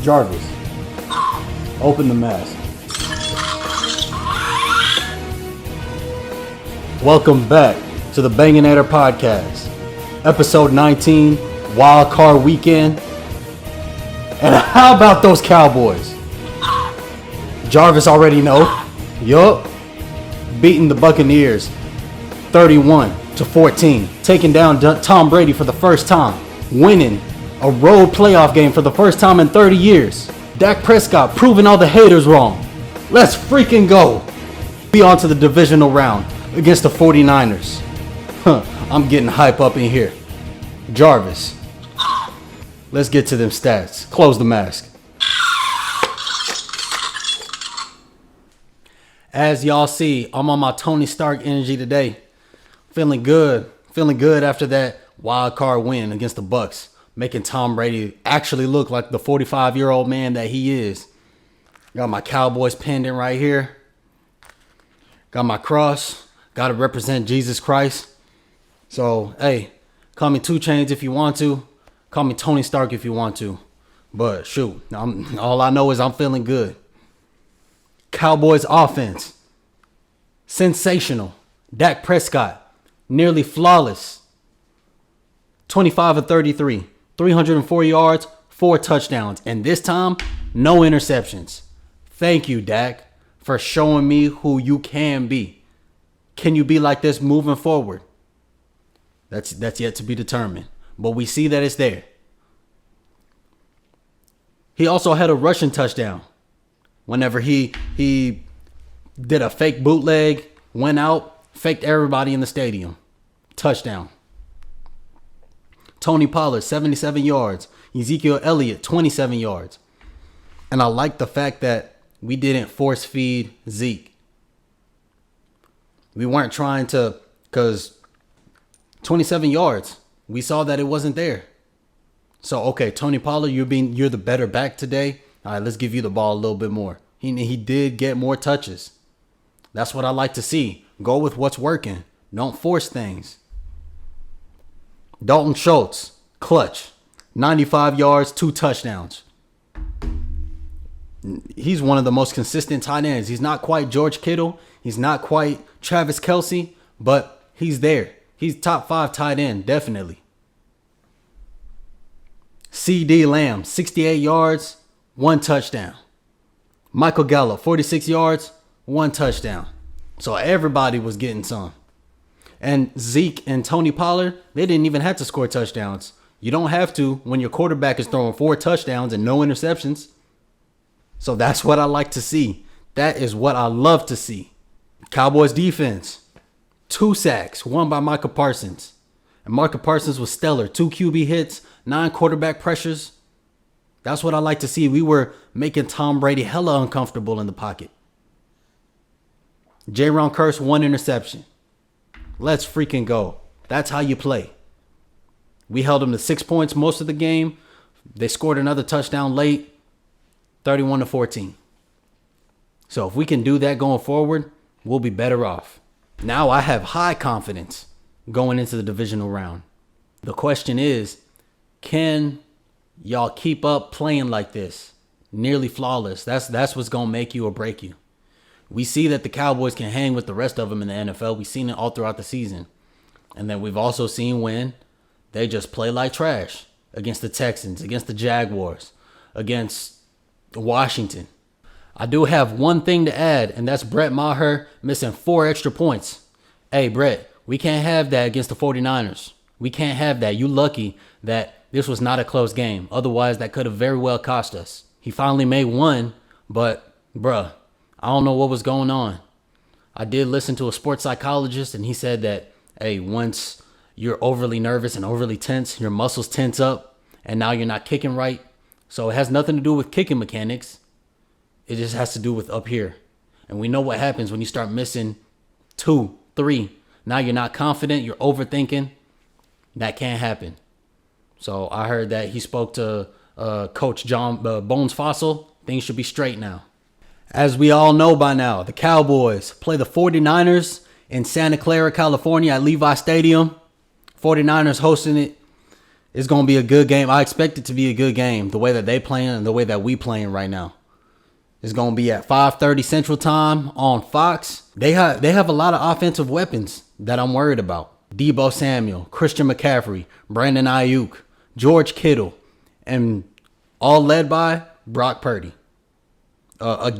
Jarvis, open the mask. Welcome back to the Banganator podcast, episode 19, Wild Card Weekend. And how about those Cowboys? Jarvis already know. Yup. Beating the Buccaneers 31-14. Taking down Tom Brady for the first time. Winning a road playoff game for the first time in 30 years. Dak Prescott proving all the haters wrong. Let's freaking go. Be on to the divisional round against the 49ers. I'm getting hype up in here. Jarvis, let's get to them stats. Close the mask. As y'all see, I'm on my Tony Stark energy today. Feeling good. Feeling good after that wild card win against the Bucks. Making Tom Brady actually look like the 45-year-old man that he is. Got my Cowboys pendant right here. Got my cross. Got to represent Jesus Christ. So, hey, call me 2 Chainz if you want to. Call me Tony Stark if you want to. But, shoot, all I know is I'm feeling good. Cowboys offense. Sensational. Dak Prescott. Nearly flawless. 25 of 33. 304 yards, 4 touchdowns. And this time, no interceptions. Thank you, Dak, for showing me who you can be. Can you be like this moving forward? That's yet to be determined. But we see that it's there. He also had a rushing touchdown. Whenever he did a fake bootleg, went out, faked everybody in the stadium. Touchdown. Tony Pollard, 77 yards. Ezekiel Elliott, 27 yards. And I like the fact that we didn't force feed Zeke. We weren't trying to, because 27 yards, we saw that it wasn't there. So, okay, Tony Pollard, you're the better back today. All right, let's give you the ball a little bit more. He did get more touches. That's what I like to see. Go with what's working. Don't force things. Dalton Schultz, clutch. 95 yards, 2 touchdowns. He's one of the most consistent tight ends. He's not quite George Kittle. He's not quite Travis Kelce, but he's there. He's top 5 tight end, definitely. C.D. Lamb, 68 yards, 1 touchdown. Michael Gallup, 46 yards, 1 touchdown. So everybody was getting some. And Zeke and Tony Pollard, they didn't even have to score touchdowns. You don't have to when your quarterback is throwing 4 touchdowns and no interceptions. So that's what I like to see. That is what I love to see. Cowboys defense, 2 sacks, 1 by Micah Parsons. And Micah Parsons was stellar. 2 QB hits, 9 quarterback pressures. That's what I like to see. We were making Tom Brady hella uncomfortable in the pocket. J-Ron Curse, 1 interception. Let's freaking go. That's how you play. We held them to 6 points most of the game. They scored another touchdown late, 31-14. So if we can do that going forward, we'll be better off. Now I have high confidence going into the divisional round. The question is, can y'all keep up playing like this? Nearly flawless. That's what's going to make you or break you. We see that the Cowboys can hang with the rest of them in the NFL. We've seen it all throughout the season. And then we've also seen when they just play like trash against the Texans, against the Jaguars, against Washington. I do have one thing to add, and that's Brett Maher missing 4 extra points. Hey, Brett, we can't have that against the 49ers. We can't have that. You lucky that this was not a close game. Otherwise, that could have very well cost us. He finally made 1, but, bruh, I don't know what was going on. I did listen to a sports psychologist, and he said that, hey, once you're overly nervous and overly tense, your muscles tense up, and now you're not kicking right. So it has nothing to do with kicking mechanics. It just has to do with up here. And we know what happens when you start missing 2, 3. Now you're not confident. You're overthinking. That can't happen. So I heard that he spoke to Coach John Bones Fossil. Things should be straight now. As we all know by now, the Cowboys play the 49ers in Santa Clara, California at Levi Stadium. 49ers hosting it. It's going to be a good game. I expect it to be a good game. The way that they playing and the way that we playing right now. It's going to be at 5:30 Central Time on Fox. They have a lot of offensive weapons that I'm worried about. Deebo Samuel, Christian McCaffrey, Brandon Ayuk, George Kittle, and all led by Brock Purdy. A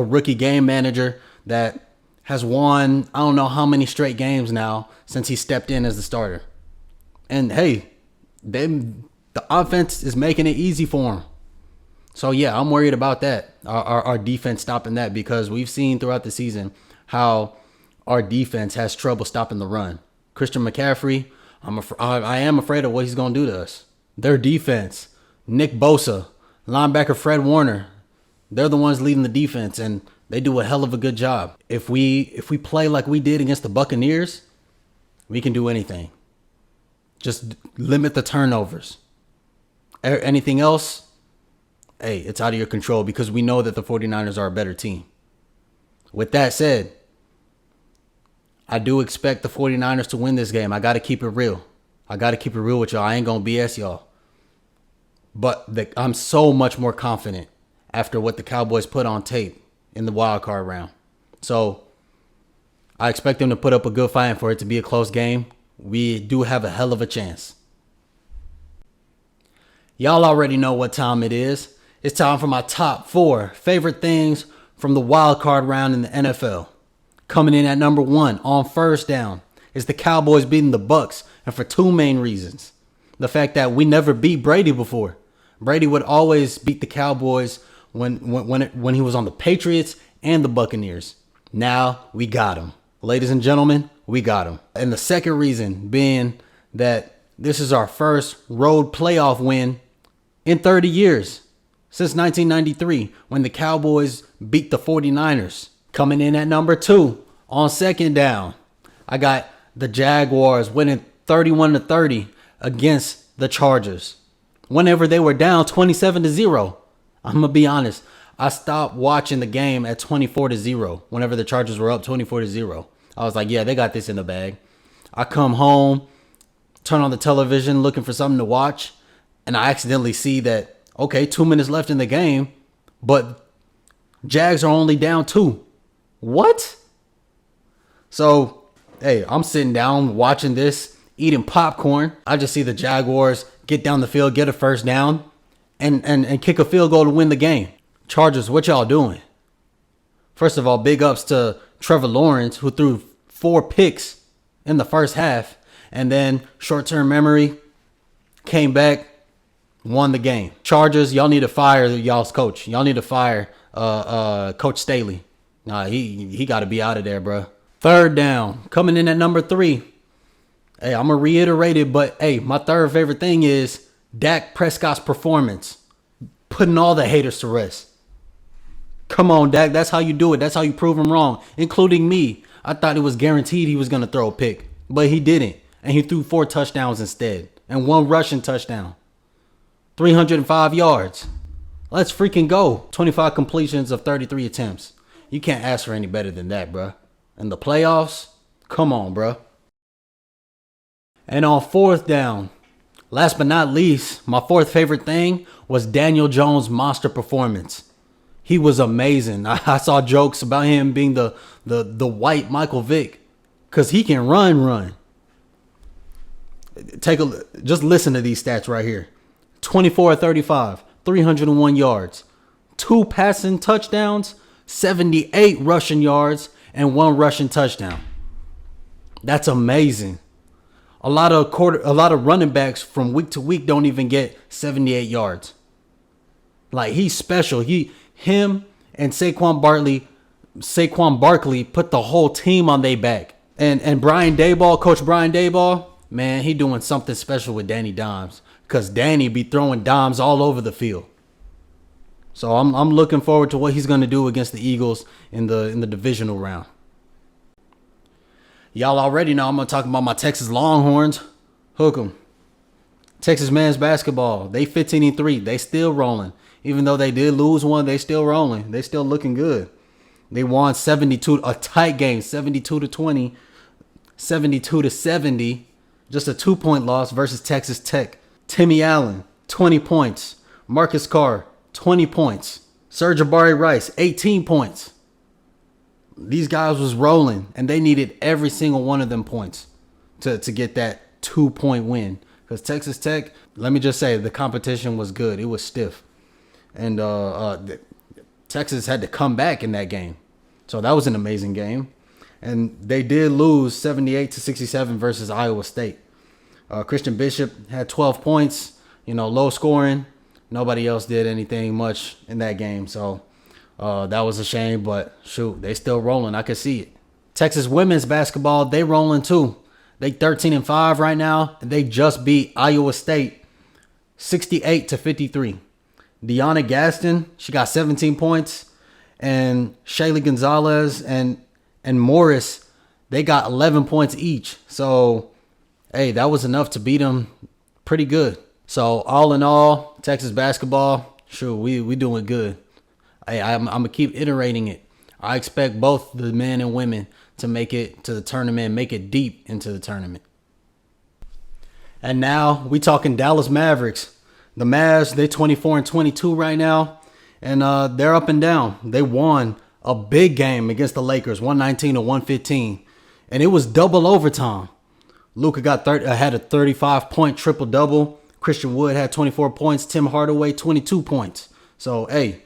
rookie game manager that has won I don't know how many straight games now since he stepped in as the starter. And hey, the offense is making it easy for him. So yeah, I'm worried about that. Our defense stopping that, because we've seen throughout the season how our defense has trouble stopping the run. Christian McCaffrey, I am afraid of what he's going to do to us. Their defense, Nick Bosa, linebacker Fred Warner, they're the ones leading the defense, and they do a hell of a good job. If we play like we did against the Buccaneers, we can do anything. Just limit the turnovers. Anything else, hey, it's out of your control, because we know that the 49ers are a better team. With that said, I do expect the 49ers to win this game. I got to keep it real. I got to keep it real with y'all. I ain't going to BS y'all. But I'm so much more confident after what the Cowboys put on tape in the wild card round. So I expect them to put up a good fight, and for it to be a close game. We do have a hell of a chance. Y'all already know what time it is. It's time for my top 4 favorite things from the wild card round in the NFL. Coming in at number 1 on first down is the Cowboys beating the Bucks, and for 2 main reasons. The fact that we never beat Brady before. Brady would always beat the Cowboys when he was on the Patriots and the Buccaneers. Now we got him. Ladies and gentlemen, we got him. And the second reason being that this is our first road playoff win in 30 years. Since 1993, when the Cowboys beat the 49ers. Coming in at number 2 on second down, I got the Jaguars winning 31-30 against the Chargers. Whenever they were down 27-0, I'm going to be honest, I stopped watching the game at 24-0. Whenever the Chargers were up 24-0, I was like, yeah, they got this in the bag. I come home, turn on the television looking for something to watch, and I accidentally see that, okay, 2 minutes left in the game, but Jags are only down 2. What? So, hey, I'm sitting down watching this, eating popcorn. I just see the Jaguars get down the field, get a first down, and kick a field goal to win the game. Chargers, what y'all doing? First of all, big ups to Trevor Lawrence, who threw 4 picks in the first half, and then short-term memory, came back, won the game. Chargers, y'all need to fire y'all's coach. Y'all need to fire Coach Staley. Nah, he got to be out of there, bro. Third down, coming in at number 3. Hey, I'm going to reiterate it, but hey, my third favorite thing is Dak Prescott's performance. Putting all the haters to rest. Come on, Dak. That's how you do it. That's how you prove him wrong, including me. I thought it was guaranteed he was going to throw a pick, but he didn't. And he threw 4 touchdowns instead and 1 rushing touchdown. 305 yards. Let's freaking go. 25 completions of 33 attempts. You can't ask for any better than that, bro. In the playoffs, come on, bro. And on fourth down, last but not least, my 4th favorite thing was Daniel Jones' monster performance. He was amazing. I saw jokes about him being the white Michael Vick, because he can run. Just listen to these stats right here. 24-35, 301 yards, 2 passing touchdowns, 78 rushing yards, and 1 rushing touchdown. That's amazing. A lot of running backs from week to week don't even get 78 yards. Like, he's special. Him and Saquon Barkley put the whole team on their back. And Brian Daboll, Coach Brian Daboll, man, he doing something special with Danny Dimes, because Danny be throwing dimes all over the field. So I'm looking forward to what he's going to do against the Eagles in the divisional round. Y'all already know I'm going to talk about my Texas Longhorns. Hook 'em. Texas men's basketball, they 15-3. They still rolling. Even though they did lose one, they still rolling. They still looking good. They won 72, a tight game, 72-20, 72-70. Just a 2-point loss versus Texas Tech. Timmy Allen, 20 points. Marcus Carr, 20 points. Serge Jabari Rice, 18 points. These guys was rolling, and they needed every single one of them points to get that 2-point win. Because Texas Tech, let me just say, the competition was good. It was stiff. And Texas had to come back in that game. So that was an amazing game. And they did lose 78-67 versus Iowa State. Christian Bishop had 12 points, low scoring. Nobody else did anything much in that game. So that was a shame, but shoot, they still rolling. I could see it. Texas women's basketball, they rolling too. They 13-5 right now, and they just beat Iowa State 68-53. Deanna Gaston, she got 17 points, and Shaylee Gonzalez and Morris, they got 11 points each. So, hey, that was enough to beat them pretty good. So, all in all, Texas basketball, sure, we doing good. Hey, I'm going to keep iterating it. I expect both the men and women to make it to the tournament, make it deep into the tournament. And now we talking Dallas Mavericks. The Mavs, they 24-22 right now, and they're up and down. They won a big game against the Lakers, 119-115, and it was double overtime. Luka had a 35-point triple-double. Christian Wood had 24 points. Tim Hardaway, 22 points. So, hey,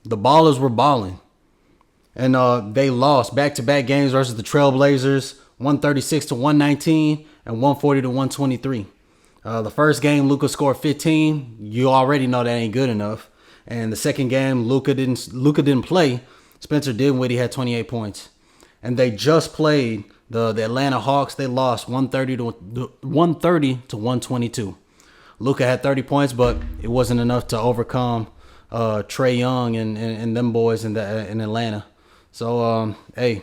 the ballers were balling. And they lost back-to-back games versus the Trailblazers, 136-119 and 140-123. The first game, Luka scored 15. You already know that ain't good enough. And the second game, Luka didn't play. Spencer Dinwiddie had 28 points. And they just played the Atlanta Hawks. They lost 130-122. Luka had 30 points, but it wasn't enough to overcome Trae Young and them boys in Atlanta. So, hey,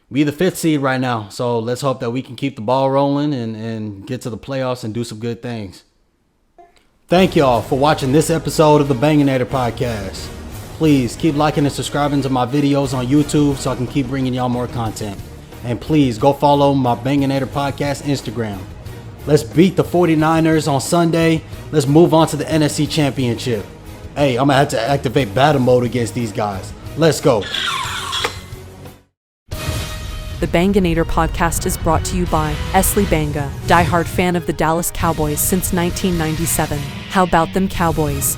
we the 5th seed right now. So let's hope that we can keep the ball rolling and get to the playoffs and do some good things. Thank y'all for watching this episode of the Banganator podcast. Please keep liking and subscribing to my videos on YouTube so I can keep bringing y'all more content. And please go follow my Banganator podcast Instagram. Let's beat the 49ers on Sunday. Let's move on to the NFC Championship. Hey, I'm going to have to activate battle mode against these guys. Let's go. The Banganator podcast is brought to you by Esley Banga, diehard fan of the Dallas Cowboys since 1997. How about them Cowboys?